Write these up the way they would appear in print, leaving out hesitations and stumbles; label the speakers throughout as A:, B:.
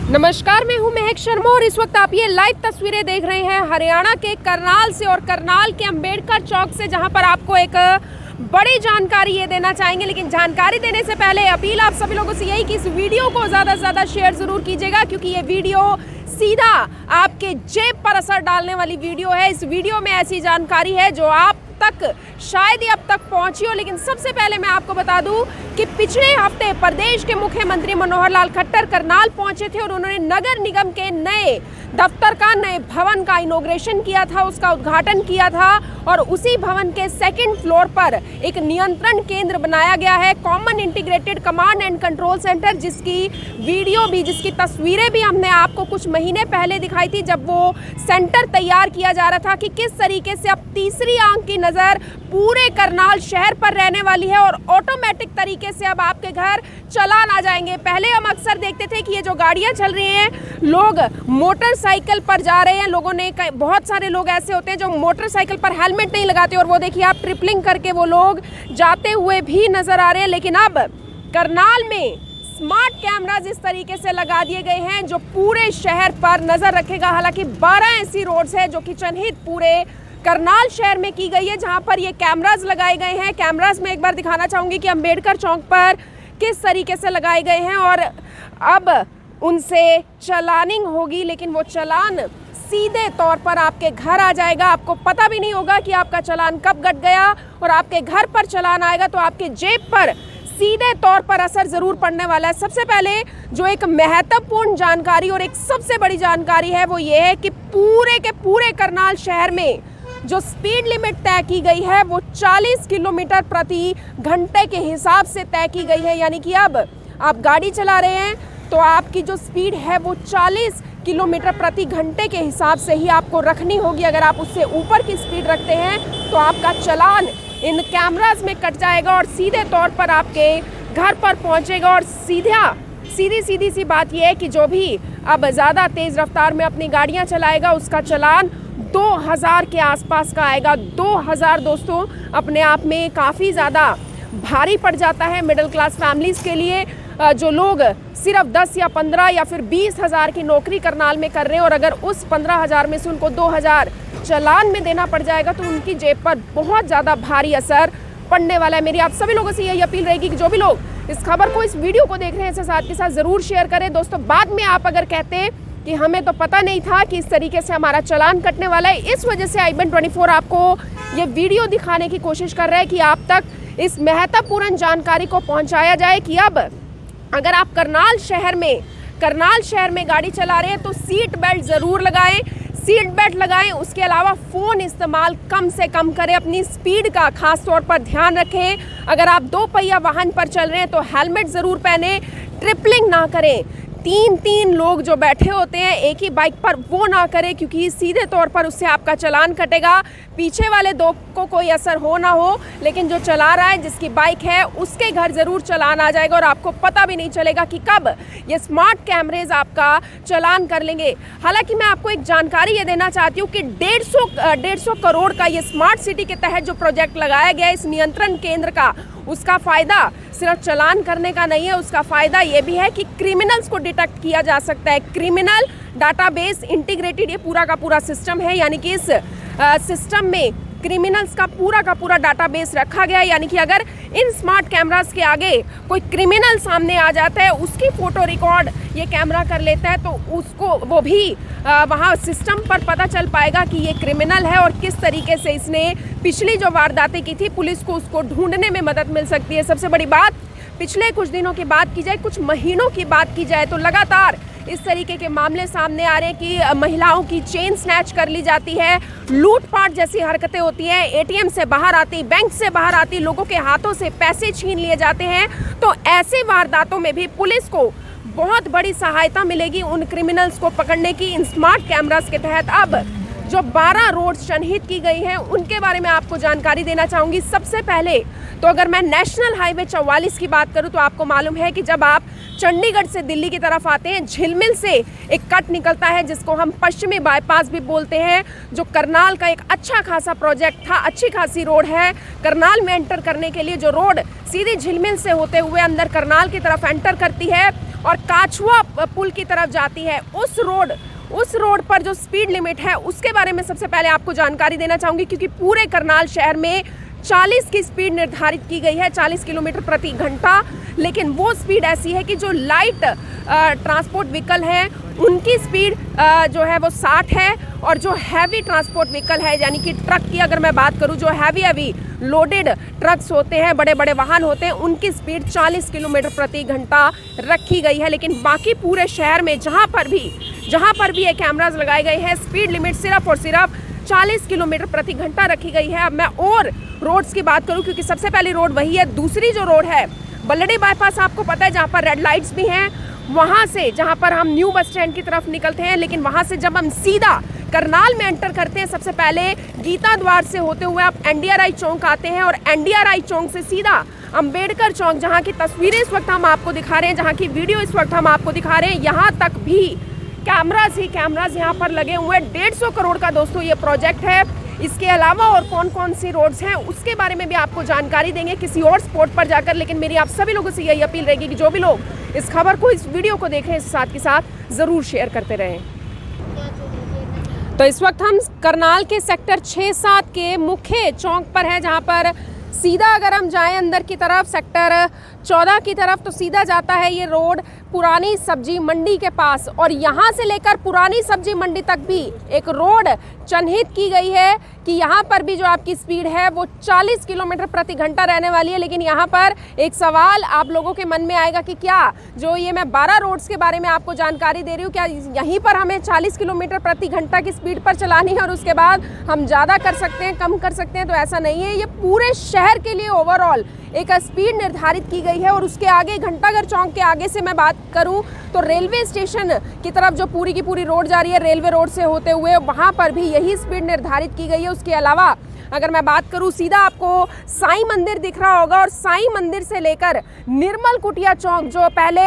A: नमस्कार, मैं हूं महक शर्मा और इस वक्त आप ये लाइव तस्वीरें देख रहे हैं हरियाणा के करनाल से और करनाल के अंबेडकर चौक से, जहां पर आपको एक बड़ी जानकारी ये देना चाहेंगे। लेकिन जानकारी देने से पहले अपील आप सभी लोगों से यही कि इस वीडियो को ज़्यादा से ज़्यादा शेयर ज़रूर कीजिएगा, क्योंकि ये वीडियो सीधा आपके जेब पर असर डालने वाली वीडियो है। इस वीडियो में ऐसी जानकारी है जो आप तक शायद ही अब तक पहुंची हो। लेकिन सबसे पहले मैं आपको बता दूं कि पिछले हफ्ते प्रदेश के मुख्यमंत्री मनोहर लाल खट्टर करनाल पहुंचे थे और उन्होंने नगर निगम के नए दफ्तर का, नए भवन का इनॉग्रेशन किया था, उसका उद्घाटन किया था। और उसी भवन के सेकंड फ्लोर पर एक नियंत्रण केंद्र बनाया गया है, common integrated command and control centre, जिसकी वीडियो भी, जिसकी तस्वीरें भी हमने आपको कुछ महीने पहले दिखाई थी, जब वो सेंटर तैयार किया जा रहा था कि किस तरीके से अब तीसरी आंख की नज़र पूरे करनाल शहर पर रहने वाली है और ऑटोमेटिक तरीके से अब आपके घर चालान आ जाएंगे। पहले हम अक्सर देखते थे कि ये जो गाड़ियां चल रही हैं, लोग मोटरसाइकिल पर जा रहे हैं, लोगों ने, बहुत सारे लोग ऐसे होते हैं जो मोटरसाइकिल पर हेलमेट नहीं लगाते और वो देखिए आप ट्रिपलिंग करके वो लोग जाते हुए भी नजर आ रहे हैं। लेकिन अब करनाल में स्मार्ट कैमराज इस तरीके से लगा दिए गए हैं जो पूरे शहर पर नजर रखेगा। हालांकि 12 ऐसी रोड्स है जो कि चिन्हित पूरे करनाल शहर में की गई है, जहां पर ये कैमराज लगाए गए हैं। कैमराज में एक बार दिखाना चाहूंगी कि अंबेडकर चौक पर किस तरीके से लगाए गए हैं और अब उनसे चलानिंग होगी। लेकिन वो चालान सीधे तौर पर आपके घर आ जाएगा, आपको पता भी नहीं होगा कि आपका चालान कब कट गया और आपके घर पर चालान आएगा तो आपके जेब पर सीधे तौर पर असर जरूर पड़ने वाला है। सबसे पहले जो एक महत्वपूर्ण जानकारी और एक सबसे बड़ी जानकारी है वो ये है कि पूरे के पूरे करनाल शहर में जो स्पीड लिमिट तय की गई है वो 40 किलोमीटर प्रति घंटे के हिसाब से तय की गई है। यानी कि अब आप गाड़ी चला रहे हैं तो आपकी जो स्पीड है वो 40 किलोमीटर प्रति घंटे के हिसाब से ही आपको रखनी होगी। अगर आप उससे ऊपर की स्पीड रखते हैं तो आपका चालान इन कैमराज में कट जाएगा और सीधे तौर पर आपके घर पर पहुंचेगा। और सीधी सी बात यह है कि जो भी अब ज़्यादा तेज़ रफ्तार में अपनी गाड़ियां चलाएगा उसका चालान 2000 के आसपास का आएगा। 2000 दोस्तों अपने आप में काफ़ी ज़्यादा भारी पड़ जाता है मिडिल क्लास फैमिलीज़ के लिए, जो लोग सिर्फ 10 या 15 या फिर 20,000 की नौकरी करनाल में कर रहे हैं और अगर उस 15,000 में से उनको 2000 चालान में देना पड़ जाएगा तो उनकी जेब पर बहुत ज़्यादा भारी असर पड़ने वाला है। मेरी आप सभी लोगों से यही अपील रहेगी कि जो भी लोग इस खबर को, इस वीडियो को देख रहे हैं, इसे साथ के साथ ज़रूर शेयर करें। दोस्तों बाद में आप अगर कहते हैं कि हमें तो पता नहीं था कि इस तरीके से हमारा चालान कटने वाला है, इस वजह से IBN24 आपको ये वीडियो दिखाने की कोशिश कर रहा है कि आप तक इस महत्वपूर्ण जानकारी को पहुंचाया जाए कि अब अगर आप करनाल शहर में गाड़ी चला रहे हैं तो सीट बेल्ट ज़रूर लगाएं। उसके अलावा फ़ोन इस्तेमाल कम से कम करें, अपनी स्पीड का खास तौर पर ध्यान रखें। अगर आप 2 पहिया वाहन पर चल रहे हैं तो हेलमेट ज़रूर पहने, ट्रिपलिंग ना करें। 3 लोग जो बैठे होते हैं एक ही बाइक पर वो ना करें, क्योंकि सीधे तौर पर उससे आपका चालान कटेगा। पीछे वाले 2 को कोई असर हो ना हो, लेकिन जो चला रहा है, जिसकी बाइक है, उसके घर ज़रूर चालान आ जाएगा और आपको पता भी नहीं चलेगा कि कब ये स्मार्ट कैमरेज आपका चालान कर लेंगे। हालांकि मैं आपको एक जानकारी ये देना चाहती हूँ कि 150 करोड़ का ये स्मार्ट सिटी के तहत जो प्रोजेक्ट लगाया गया है इस नियंत्रण केंद्र का, उसका फ़ायदा सिर्फ चालान करने का नहीं है, उसका फ़ायदा ये भी है कि क्रिमिनल्स को डिटेक्ट किया जा सकता है। क्रिमिनल डाटाबेस इंटीग्रेटेड ये पूरा का पूरा सिस्टम है, यानी कि इस सिस्टम में क्रिमिनल्स का पूरा डाटाबेस रखा गया है। यानी कि अगर इन स्मार्ट कैमरास के आगे कोई क्रिमिनल सामने आ जाता है, उसकी फ़ोटो रिकॉर्ड ये कैमरा कर लेता है तो उसको वो भी वहाँ सिस्टम पर पता चल पाएगा कि ये क्रिमिनल है और किस तरीके से इसने पिछली जो वारदातें की थी, पुलिस को उसको ढूंढने में मदद मिल सकती है। सबसे बड़ी बात, पिछले कुछ दिनों की बात की जाए, कुछ महीनों की बात की जाए तो लगातार इस तरीके के मामले सामने आ रहे हैं कि महिलाओं की चेन स्नैच कर ली जाती है, लूटपाट जैसी हरकतें होती हैं, ATM से बाहर आती, बैंक से बाहर आती, लोगों के हाथों से पैसे छीन लिए जाते हैं। तो ऐसी वारदातों में भी पुलिस को बहुत बड़ी सहायता मिलेगी उन क्रिमिनल्स को पकड़ने की इन स्मार्ट कैमरास के तहत। अब जो 12 रोड्स चिन्हित की गई हैं उनके बारे में आपको जानकारी देना चाहूँगी। सबसे पहले तो अगर मैं नेशनल हाईवे 44 की बात करूँ तो आपको मालूम है कि जब आप चंडीगढ़ से दिल्ली की तरफ आते हैं, झिलमिल से एक कट निकलता है जिसको हम पश्चिमी बाईपास भी बोलते हैं, जो करनाल का एक अच्छा खासा प्रोजेक्ट था, अच्छी खासी रोड है। करनाल में एंटर करने के लिए जो रोड सीधी झिलमिल से होते हुए अंदर करनाल की तरफ एंटर करती है, और काछुआ पुल की तरफ जाती है, उस रोड पर जो स्पीड लिमिट है उसके बारे में सबसे पहले आपको जानकारी देना चाहूँगी, क्योंकि पूरे करनाल शहर में 40 की स्पीड निर्धारित की गई है, 40 किलोमीटर प्रति घंटा। लेकिन वो स्पीड ऐसी है कि जो लाइट ट्रांसपोर्ट व्हीकल हैं उनकी स्पीड जो है वो 60 है, और जो हैवी ट्रांसपोर्ट व्हीकल है यानी कि ट्रक की अगर मैं बात करूं, जो हैवी लोडेड ट्रक्स होते हैं, बड़े बड़े वाहन होते हैं, उनकी स्पीड 40 किलोमीटर प्रति घंटा रखी गई है। लेकिन बाकी पूरे शहर में जहां पर भी ये कैमराज लगाए गए हैं, स्पीड लिमिट सिर्फ और सिर्फ 40 किलोमीटर प्रति घंटा रखी गई है। अब मैं और रोड्स की बात करूं, क्योंकि सबसे पहली रोड वही है। दूसरी जो रोड है बल्लड़ी बाईपास, आपको पता है, जहां पर रेड लाइट्स भी हैं, वहां से जहां पर हम न्यू बस स्टैंड की तरफ निकलते हैं, लेकिन वहां से जब हम सीधा करनाल में एंटर करते हैं, सबसे पहले गीता द्वार से होते हुए आप NDRI चौक आते हैं, और NDRI चौक से सीधा अंबेडकर चौक, जहां की तस्वीरें इस वक्त हम आपको दिखा रहे हैं, जहां की वीडियो इस वक्त हम आपको दिखा रहे हैं, यहां तक भी कैमराज यहाँ पर लगे हुए हैं। 150 करोड़ का दोस्तों ये प्रोजेक्ट है। इसके अलावा और कौन कौन सी रोड्स हैं उसके बारे में भी आपको जानकारी देंगे किसी और स्पॉट पर जाकर। लेकिन मेरी आप सभी लोगों से यही अपील रहेगी कि जो भी लोग इस खबर को, इस वीडियो को देख रहे हैं, साथ के साथ ज़रूर शेयर करते रहें। तो इस वक्त हम करनाल के सेक्टर 6-7 के मुख्य चौक पर है, जहां पर सीधा अगर हम जाएं अंदर की तरफ सेक्टर 14 की तरफ, तो सीधा जाता है ये रोड पुरानी सब्जी मंडी के पास, और यहाँ से लेकर पुरानी सब्जी मंडी तक भी एक रोड चिन्हित की गई है कि यहाँ पर भी जो आपकी स्पीड है वो 40 किलोमीटर प्रति घंटा रहने वाली है। लेकिन यहाँ पर एक सवाल आप लोगों के मन में आएगा कि क्या जो ये मैं 12 रोड्स के बारे में आपको जानकारी दे रही हूँ, क्या यहीं पर हमें 40 किलोमीटर प्रति घंटा की स्पीड पर चलानी है और उसके बाद हम ज़्यादा कर सकते हैं, कम कर सकते हैं? तो ऐसा नहीं है। ये पूरे शहर के लिए ओवरऑल एक स्पीड निर्धारित की गई है। और उसके आगे घंटाघर चौक के आगे से मैं बात करूं तो रेलवे स्टेशन की तरफ जो पूरी की पूरी रोड जा रही है, रेलवे रोड से होते हुए, वहां पर भी यही स्पीड निर्धारित की गई है। उसके अलावा अगर मैं बात करूं, सीधा आपको साईं मंदिर दिख रहा होगा, और साईं मंदिर से लेकर निर्मल कुटिया चौक, जो पहले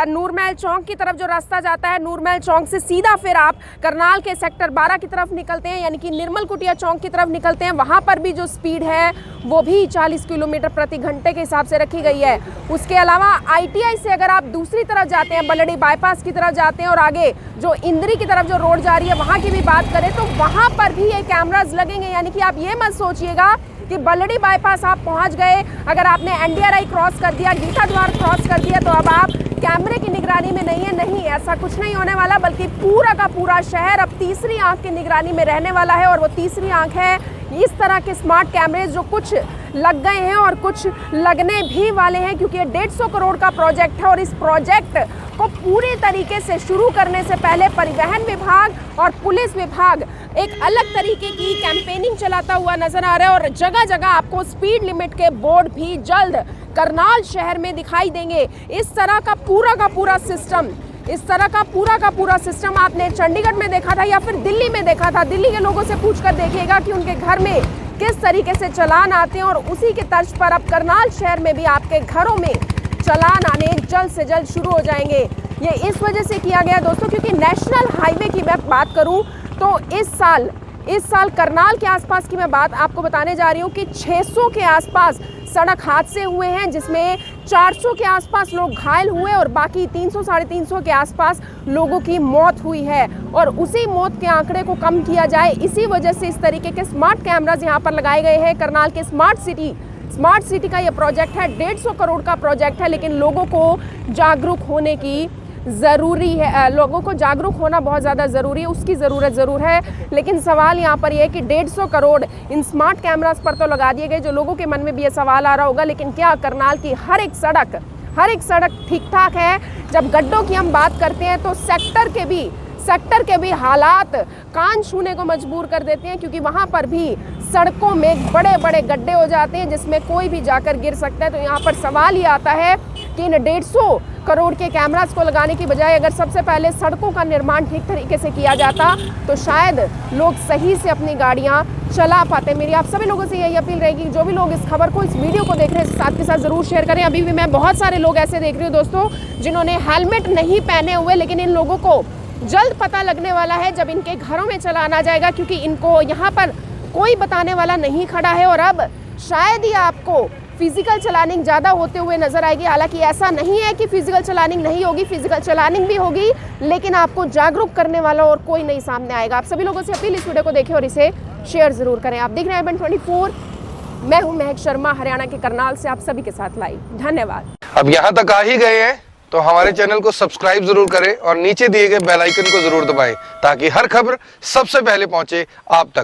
A: नूरमहल चौक की तरफ जो रास्ता जाता है, नूरमहल चौक से सीधा फिर आप करनाल के सेक्टर 12 की तरफ निकलते हैं, यानी कि निर्मल कुटिया चौक की तरफ निकलते हैं, वहां पर भी जो स्पीड है वो भी 40 किलोमीटर प्रति घंटे के हिसाब से रखी गई है। उसके अलावा ITI से अगर आप दूसरी तरफ जाते हैं, बल्लड़ी बाईपास की तरफ जाते हैं, और आगे जो इंद्री की तरफ जो रोड जा रही है वहां की भी बात करें, तो वहां पर भी ये कैमराज लगेंगे। यानी कि आप ये मत सोचिएगा कि बल्लड़ी बाईपास आप पहुंच गए, अगर आपने NDRI क्रॉस कर दिया, गीता द्वार क्रॉस कर दिया, तो अब आप कैमरे की निगरानी में नहीं है। नहीं, ऐसा कुछ नहीं होने वाला, बल्कि पूरा का पूरा शहर अब तीसरी आंख की निगरानी में रहने वाला है। और वो तीसरी आंख है इस तरह के स्मार्ट कैमरे, जो कुछ लग गए हैं और कुछ लगने भी वाले हैं, क्योंकि ये 150 करोड़ का प्रोजेक्ट है। और इस प्रोजेक्ट को पूरी तरीके से शुरू करने से पहले परिवहन विभाग और पुलिस विभाग एक अलग तरीके की कैंपेनिंग चलाता हुआ नजर आ रहा है, और जगह जगह आपको स्पीड लिमिट के बोर्ड भी जल्द करनाल शहर में दिखाई देंगे। इस तरह का पूरा सिस्टम आपने चंडीगढ़ में देखा था या फिर दिल्ली में देखा था। दिल्ली के लोगों से पूछकर देखिएगा कि उनके घर में किस तरीके से चालान आते हैं, और उसी के तर्ज पर अब करनाल शहर में भी आपके घरों में चालान आने जल्द से जल्द शुरू हो जाएंगे। ये इस वजह से किया गया दोस्तों, क्योंकि नेशनल हाईवे की मैं बात करूं तो इस साल करनाल के आसपास की मैं बात आपको बताने जा रही हूँ कि 600 के आसपास सड़क हादसे हुए हैं, जिसमें 400 के आसपास लोग घायल हुए और बाकी 300-350 के आसपास लोगों की मौत हुई है। और उसी मौत के आंकड़े को कम किया जाए, इसी वजह से इस तरीके के स्मार्ट कैमराज यहाँ पर लगाए गए हैं। करनाल के स्मार्ट सिटी का ये प्रोजेक्ट है, 150 करोड़ का प्रोजेक्ट है, लेकिन लोगों को जागरूक होने की ज़रूरी है। लोगों को जागरूक होना बहुत ज़्यादा ज़रूरी है, उसकी ज़रूरत ज़रूर है। लेकिन सवाल यहाँ पर यह है कि 150 करोड़ इन स्मार्ट कैमरास पर तो लगा दिए गए, जो लोगों के मन में भी ये सवाल आ रहा होगा, लेकिन क्या करनाल की हर एक सड़क ठीक ठाक है? जब गड्ढों की हम बात करते हैं तो सेक्टर के भी हालात कान छूने को मजबूर कर देते हैं, क्योंकि वहाँ पर भी सड़कों में बड़े बड़े गड्ढे हो जाते हैं जिसमें कोई भी जाकर गिर सकता है। तो यहाँ पर सवाल ये आता है कि इन 150 करोड़ के कैमरास को लगाने की बजाय अगर सबसे पहले सड़कों का निर्माण ठीक तरीके से किया जाता तो शायद लोग सही से अपनी गाड़ियाँ चला पाते। मेरी आप सभी लोगों से यही अपील रहेगी, जो भी लोग इस खबर को, इस वीडियो को देख रहे हैं, साथ के साथ ज़रूर शेयर करें। अभी भी मैं बहुत सारे लोग ऐसे देख रही हूँ दोस्तों जिन्होंने हेलमेट नहीं पहने हुए, लेकिन इन लोगों को जल्द पता लगने वाला है जब इनके घरों में चालान आ जाएगा, क्योंकि इनको यहाँ पर कोई बताने वाला नहीं खड़ा है। और अब शायद ही आपको फिजिकल चलानिंग ज़्यादा होते हुए नजर आएगी। हालांकि ऐसा नहीं है कि फिजिकल चलानिंग नहीं होगी, फिजिकल चलानिंग भी होगी, लेकिन आपको जागरूक करने वाला और कोई नहीं सामने आएगा। आप सभी लोगों से अपील, इस वीडियो को देखें और इसे शेयर जरूर करें। आप देख रहे हैं IBN24, मैं हूं महक शर्मा, हरियाणा के करनाल से आप सभी के साथ लाइव। धन्यवाद।
B: अब यहाँ तक आ ही गए हैं तो हमारे चैनल को सब्सक्राइब जरूर करें और नीचे दिए गए बेल आइकन को जरूर दबाएं ताकि हर खबर सबसे पहले पहुंचे आप तक।